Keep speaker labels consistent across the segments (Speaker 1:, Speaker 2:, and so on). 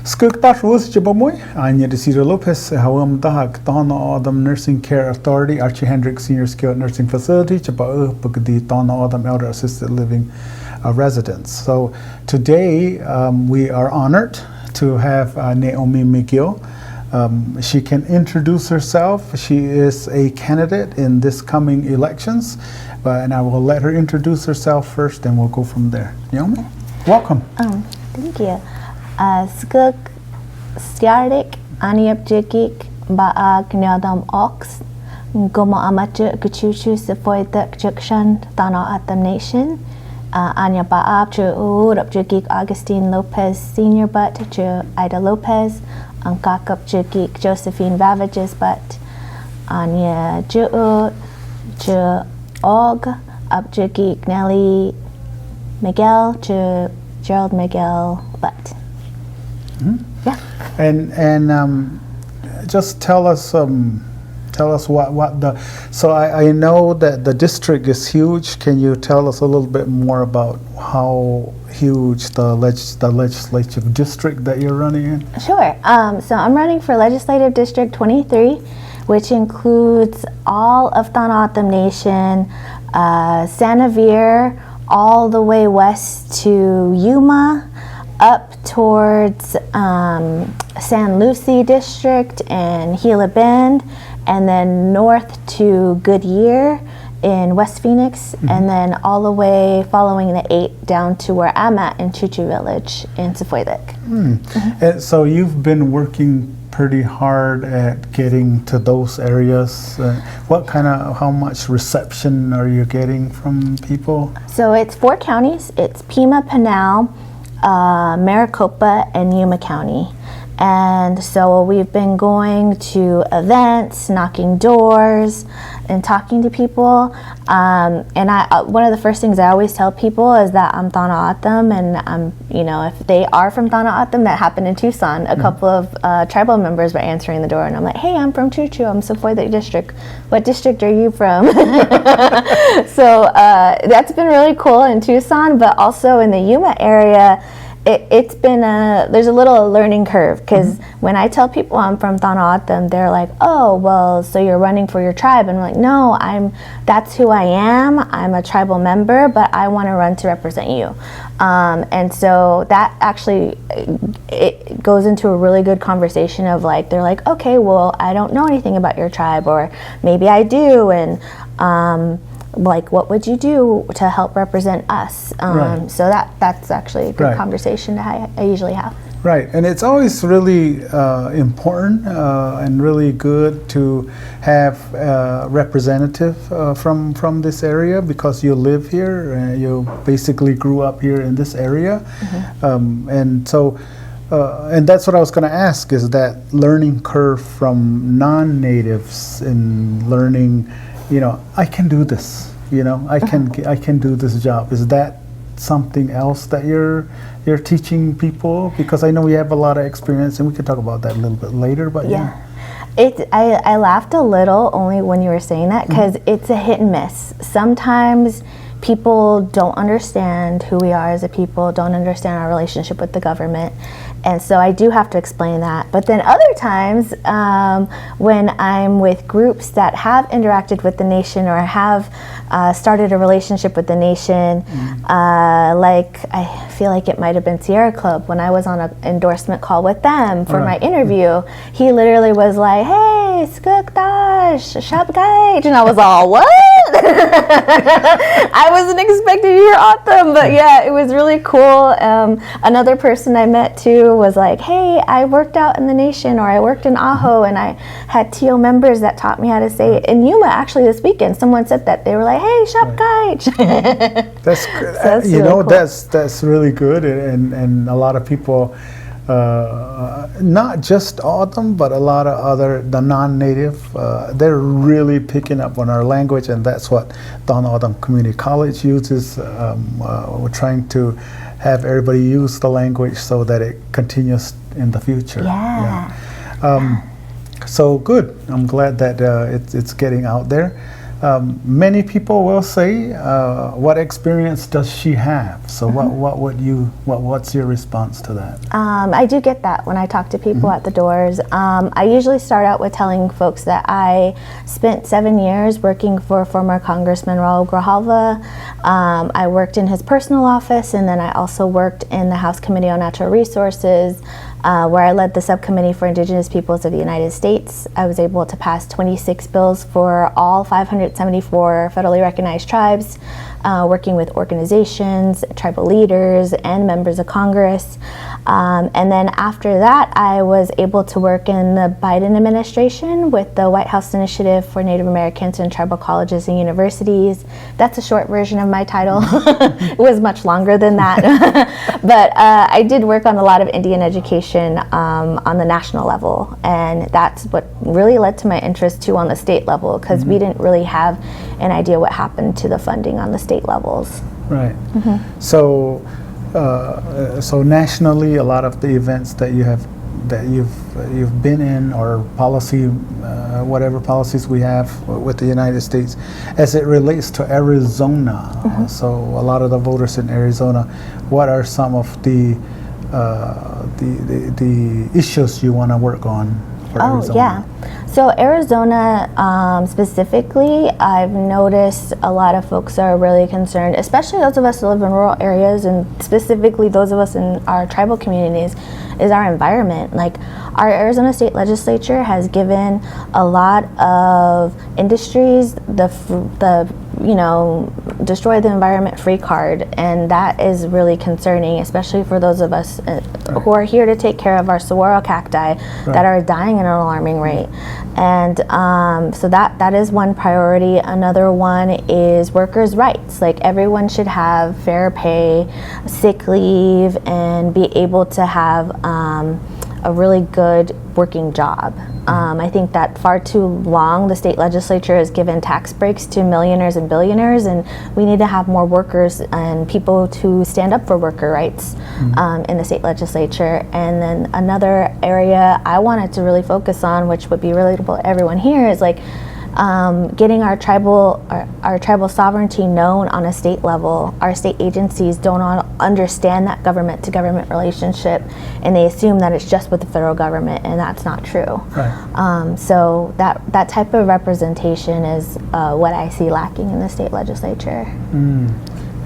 Speaker 1: Skugtar Rose Jibamoy, Anya Desira Lopez, Hawam Dahak, Tohono Adam Nursing Care Authority, Archie Hendricks Senior Skilled Nursing Facility, Chapa Bukadi Tohono Adam Elder Assisted Living Residence. So today we are honored to have Naomi Miguel. She can introduce herself. She is a candidate in this coming elections, and I will let her introduce herself first, and we'll go from there. Naomi, welcome.
Speaker 2: Thank you. Skuk Stiardik Aniapjikik Baag Nyadam Ox Gomo Amajuk Guchuchu Sefoidak Jukshan Tana Atam Nation Anya Baab Chu Urapjikik Augustine Lopez Senior Butt Chu Ida Lopez Ankakap Jukik Josephine Ravages Butt Anya Ju Chu Og Upjikik Nelly Miguel Chu Gerald Miguel Butt. Yeah.
Speaker 1: And just tell us what the. So I know that the district is huge. Can you tell us a little bit more about how huge the legislative district that you're running in?
Speaker 2: Sure. So I'm running for Legislative District 23, which includes all of Tohono O'odham Nation, Sanavir, all the way west to Yuma, up towards San Lucie District and Gila Bend, and then north to Goodyear in West Phoenix, and then all the way following the 8 down to where I'm at in Chuchu Village in Sefoilik.
Speaker 1: And so you've been working pretty hard at getting to those areas. How much reception are you getting from people?
Speaker 2: So it's 4 counties. It's Pima, Pinal, Maricopa, and Yuma County. And so we've been going to events, knocking doors, and talking to people. And one of the first things I always tell people is that I'm Tohono O'odham, and if they are from Tohono O'odham, that happened in Tucson. A couple of tribal members were answering the door, and I'm like, "Hey, I'm from Chuchu. I'm Sefoilik District. What district are you from?" So that's been really cool in Tucson, but also in the Yuma area. It's been there's a little learning curve, because when I tell people I'm from Tohono O'odham, they're like, "Oh, well, so you're running for your tribe?" And I'm like, "No, that's who I am. I'm a tribal member, but I want to run to represent you." And so that actually it goes into a really good conversation of they're like, "Okay, well, I don't know anything about your tribe, or maybe I do, and what would you do to help represent us?"
Speaker 1: Right.
Speaker 2: So that's actually a good conversation that I usually have.
Speaker 1: Right, and it's always really important and really good to have a representative from this area, because you live here and you basically grew up here in this area. And so and that's what I was going to ask, is that learning curve from non-natives in learning, I can do this, I can do this job. Is that something else that you're teaching people? Because I know we have a lot of experience, and we could talk about that a little bit later, but yeah.
Speaker 2: I laughed a little only when you were saying that, because it's a hit and miss. Sometimes people don't understand who we are as a people, don't understand our relationship with the government, and so I do have to explain that. But then other times, when I'm with groups that have interacted with the nation or have started a relationship with the nation, I feel like it might have been Sierra Club, when I was on an endorsement call with them for my interview, he literally was like, "Hey, Skuk Dash, Shabgait," and I was all, "What?" I wasn't expecting to hear O'odham, but yeah, it was really cool. Another person I met too was like, "Hey, I worked out in the nation, or I worked in Aho, and I had TO members that taught me how to say it." In Yuma, actually, this weekend, someone said that. They were like, "Hey, Shabgait."
Speaker 1: That's good.
Speaker 2: So that's really cool.
Speaker 1: That's really good, and a lot of people, not just O'odham, but a lot of the non-native, they're really picking up on our language, and that's what Tohono O'odham Community College uses. We're trying to have everybody use the language so that it continues in the future.
Speaker 2: Yeah.
Speaker 1: So good. I'm glad that it's getting out there. many people will say, what experience does she have? So what's your response to that?
Speaker 2: I do get that when I talk to people at the doors. I usually start out with telling folks that I spent 7 years working for former Congressman Raul Grijalva. I worked in his personal office, and then I also worked in the House Committee on Natural Resources, where I led the Subcommittee for Indigenous Peoples of the United States. I was able to pass 26 bills for all 574 federally recognized tribes, working with organizations, tribal leaders, and members of Congress. And then after that, I was able to work in the Biden administration with the White House Initiative for Native Americans and Tribal Colleges and Universities. That's a short version of my title. It was much longer than that. But I did work on a lot of Indian education on the national level, and that's what really led to my interest too on the state level, because we didn't really have an idea what happened to the funding on the state levels.
Speaker 1: Right. So so nationally, a lot of the events that you've been in, or policy, whatever policies we have with the United States, as it relates to Arizona. So a lot of the voters in Arizona, what are some of the issues you want to work on for Arizona?
Speaker 2: Yeah. So Arizona specifically, I've noticed a lot of folks are really concerned, especially those of us who live in rural areas, and specifically those of us in our tribal communities, is our environment. Like, our Arizona State Legislature has given a lot of industries the destroy the environment free card, and that is really concerning, especially for those of us who are here to take care of our saguaro cacti that are dying at an alarming rate. And so that is one priority. Another one is workers' rights. Like, everyone should have fair pay, sick leave, and be able to have a really good working job. I think that far too long the state legislature has given tax breaks to millionaires and billionaires, and we need to have more workers and people to stand up for worker rights in the state legislature. And then another area I wanted to really focus on, which would be relatable to everyone here, is like getting our tribal sovereignty known on a state level. Our state agencies don't all understand that government-to-government relationship, and they assume that it's just with the federal government, and that's not true.
Speaker 1: Right.
Speaker 2: So that type of representation is what I see lacking in the state legislature.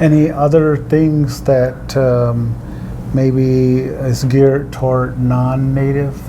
Speaker 1: Any other things that maybe is geared toward non-native?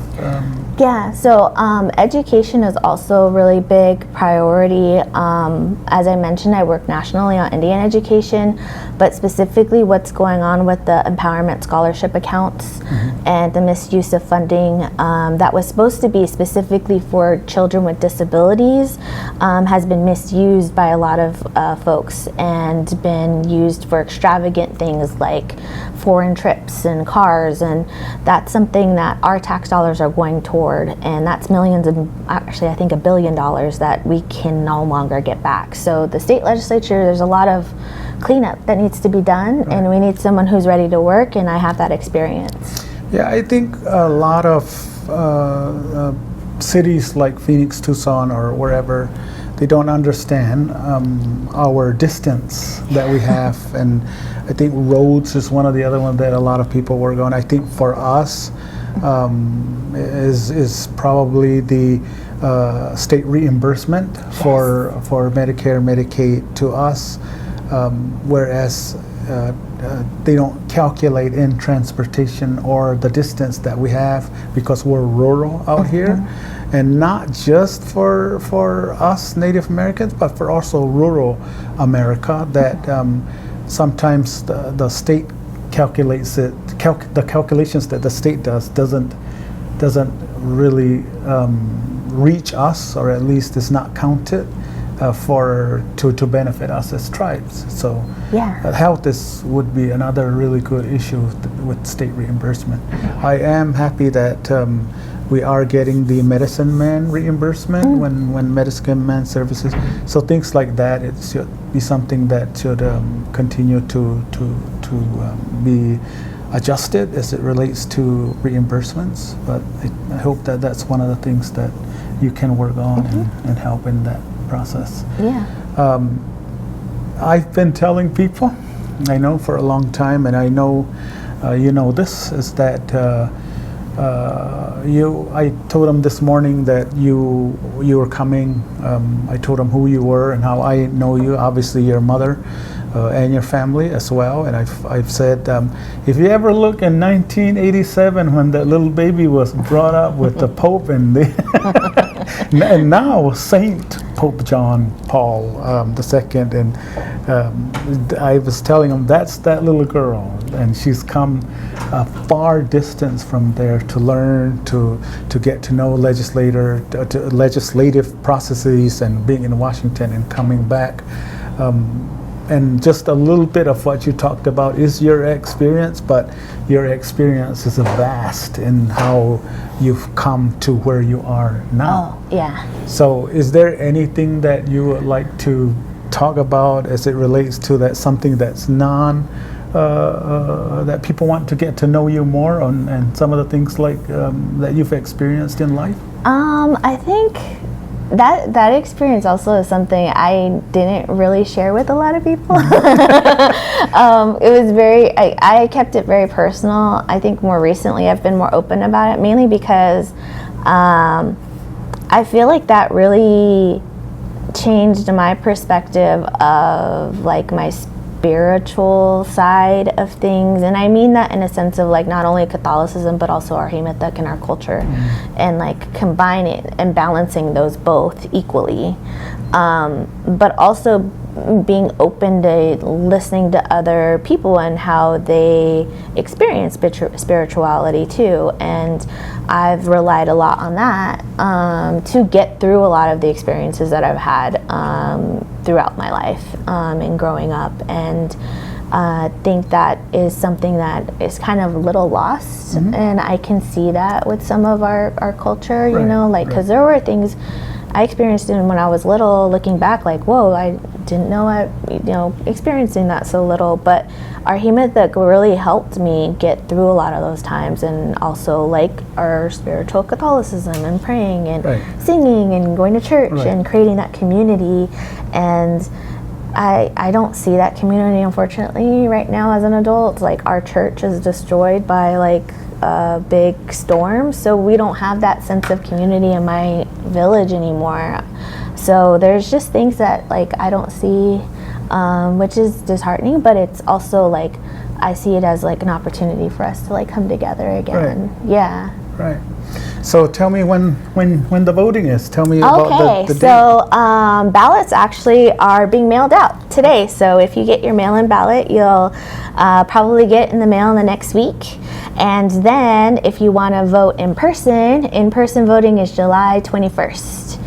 Speaker 2: Yeah, so education is also a really big priority. As I mentioned, I work nationally on Indian education, but specifically what's going on with the empowerment scholarship accounts and the misuse of funding that was supposed to be specifically for children with disabilities has been misused by a lot of folks and been used for extravagant things like foreign trips and cars, and that's something that our tax dollars are going toward, and that's millions of, actually I think $1 billion that we can no longer get back. So the state legislature, there's a lot of cleanup that needs to be done, and we need someone who's ready to work, and I have that experience.
Speaker 1: Yeah, I think a lot of cities like Phoenix, Tucson, or wherever, they don't understand our distance that we have, and I think roads is one of the other ones that a lot of people work on. I think for us is probably the state reimbursement for Medicare, Medicaid to us, whereas they don't calculate in transportation or the distance that we have because we're rural out here. And not just for us Native Americans, but for also rural America, that sometimes the state calculates it, the calculations that the state doesn't really reach us, or at least is not counted to benefit us as tribes. So health would be another really good issue with state reimbursement. I am happy that we are getting the medicine man reimbursement when medicine man services. So things like that, it should be something that should continue to be adjusted as it relates to reimbursements. But I hope that that's one of the things that you can work on and help in that process.
Speaker 2: Yeah.
Speaker 1: I've been telling people, I know for a long time, and I know you know this, is that I told them this morning that you were coming. I told them who you were and how I know you, obviously your mother and your family as well. And I've said, if you ever look in 1987 when that little baby was brought up with the Pope and and now Saint Pope John Paul II, and I was telling him that's that little girl, and she's come a far distance from there to learn, to get to know legislative processes and being in Washington and coming back. And just a little bit of what you talked about is your experience, but your experience is vast in how you've come to where you are now.
Speaker 2: Oh, yeah.
Speaker 1: So is there anything that you would like to talk about as it relates to that, something that's that people want to get to know you more on, and some of the things like that you've experienced in life?
Speaker 2: I think that experience also is something I didn't really share with a lot of people. It was I kept it very personal. I think more recently I've been more open about it, mainly because I feel like that really changed my perspective of like my spiritual side of things, and I mean that in a sense of like not only Catholicism but also our Himethuk and our culture, and like combining and balancing those both equally, but also being open to listening to other people and how they experience spirituality too. And I've relied a lot on that to get through a lot of the experiences that I've had throughout my life and growing up. And I think that is something that is kind of a little lost, and I can see that with some of our culture, you know, like, because there were things I experienced when I was little, looking back, like, whoa, I didn't know experiencing that so little. But our Himethuk really helped me get through a lot of those times, and also like our spiritual Catholicism and praying and singing and going to church and creating that community. And I don't see that community, unfortunately, right now as an adult. Like, our church is destroyed by like a big storm, so we don't have that sense of community in my village anymore. So there's just things that like I don't see, which is disheartening, but it's also like I see it as like an opportunity for us to like come together again. Yeah. Right.
Speaker 1: So tell me when the voting is. Tell me about the date.
Speaker 2: So ballots actually are being mailed out today. So if you get your mail-in ballot, you'll probably get it in the mail in the next week. And then if you want to vote in person voting is July 21st.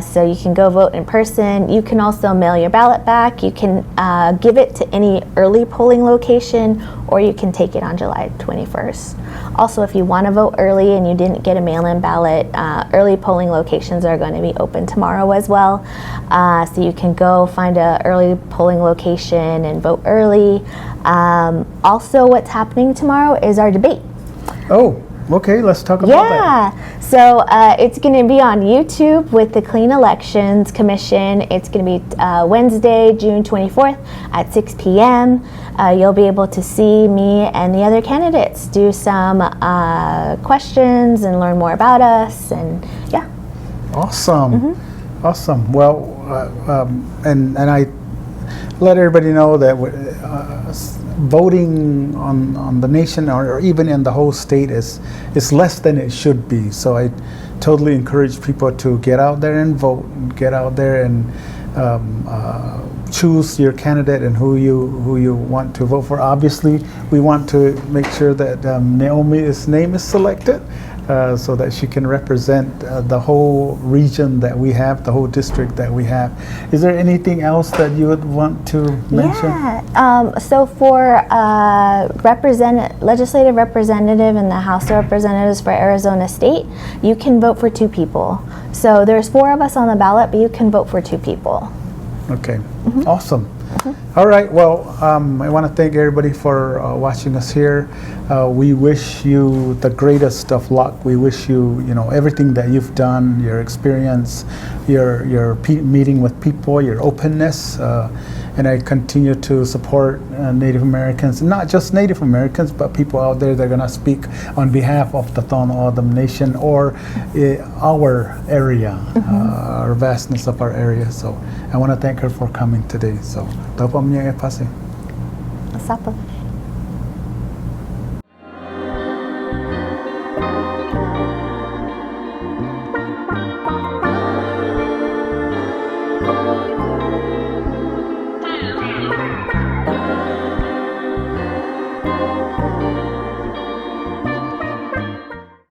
Speaker 2: So you can go vote in person. You can also mail your ballot back. You can give it to any early polling location, or you can take it on July 21st. Also, if you want to vote early and you didn't get a mail-in ballot, early polling locations are going to be open tomorrow as well. So you can go find an early polling location and vote early. Also, what's happening tomorrow is our debate.
Speaker 1: Oh. Okay, let's talk about that.
Speaker 2: Yeah, so it's going to be on YouTube with the Clean Elections Commission. It's going to be Wednesday, June 24th at 6 p.m. You'll be able to see me and the other candidates do some questions and learn more about us, and yeah.
Speaker 1: Awesome, awesome. Well, and I let everybody know that voting on the nation or even in the whole state is less than it should be. So I totally encourage people to get out there and vote, get out there and choose your candidate and who you want to vote for. Obviously, we want to make sure that Naomi's name is selected so that she can represent the whole region that we have, the whole district that we have. Is there anything else that you would want to mention?
Speaker 2: Yeah, so for legislative representative in the House of Representatives for Arizona State, you can vote for 2 people. So there's 4 of us on the ballot, but you can vote for 2 people.
Speaker 1: Okay, awesome. All right. Well, I want to thank everybody for watching us here. We wish you the greatest of luck. We wish you, everything that you've done, your experience, your meeting with people, your openness, and I continue to support Native Americans, not just Native Americans, but people out there that are going to speak on behalf of the Tohono Nation or our area, our vastness of our area. So I want to thank her for coming today. So, tapamnya e pase.
Speaker 2: Sapa.